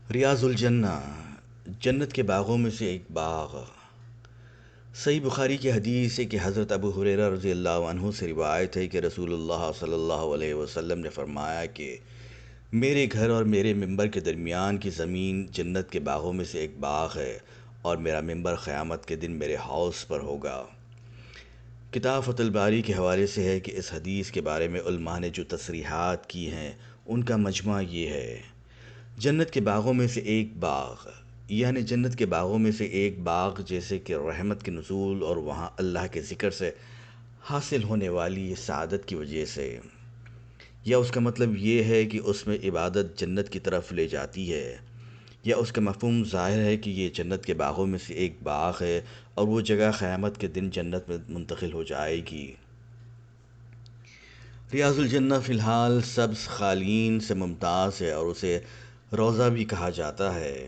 ریاض الجنہ، جنت کے باغوں میں سے ایک باغ۔ صحیح بخاری کی حدیث ہے کہ حضرت ابو ہریرہ رضی اللہ عنہ سے روایت ہے کہ رسول اللہ صلی اللہ علیہ وسلم نے فرمایا کہ میرے گھر اور میرے ممبر کے درمیان کی زمین جنت کے باغوں میں سے ایک باغ ہے، اور میرا ممبر قیامت کے دن میرے حوض پر ہوگا۔ کتاب فتح الباری کے حوالے سے ہے کہ اس حدیث کے بارے میں علماء نے جو تصریحات کی ہیں ان کا مجمع یہ ہے: جنت کے باغوں میں سے ایک باغ، یعنی جنت کے باغوں میں سے ایک باغ جیسے کہ رحمت کے نزول اور وہاں اللہ کے ذکر سے حاصل ہونے والی سعادت کی وجہ سے، یا اس کا مطلب یہ ہے کہ اس میں عبادت جنت کی طرف لے جاتی ہے، یا اس کا مفہوم ظاہر ہے کہ یہ جنت کے باغوں میں سے ایک باغ ہے اور وہ جگہ قیامت کے دن جنت میں منتقل ہو جائے گی۔ ریاض الجنہ فی الحال سبز قالین سے ممتاز ہے اور اسے روضہ بھی کہا جاتا ہے۔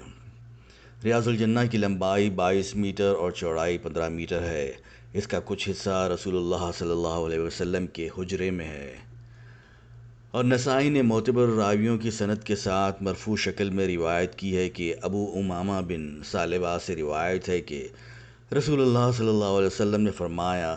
ریاض الجنہ کی لمبائی 22 میٹر اور چوڑائی 15 میٹر ہے۔ اس کا کچھ حصہ رسول اللہ صلی اللہ علیہ وسلم کے حجرے میں ہے، اور نسائی نے معتبر راویوں کی سند کے ساتھ مرفوع شکل میں روایت کی ہے کہ ابو امامہ بن ثعلبہ سے روایت ہے کہ رسول اللہ صلی اللہ علیہ وسلم نے فرمایا: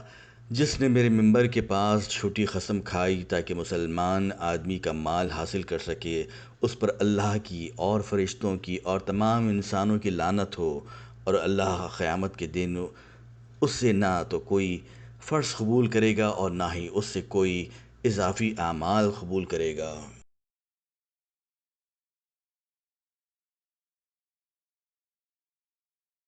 جس نے میرے ممبر کے پاس جھوٹی قسم کھائی تاکہ مسلمان آدمی کا مال حاصل کر سکے، اس پر اللہ کی اور فرشتوں کی اور تمام انسانوں کی لعنت ہو، اور اللہ قیامت کے دن اس سے نہ تو کوئی فرض قبول کرے گا اور نہ ہی اس سے کوئی اضافی اعمال قبول کرے گا۔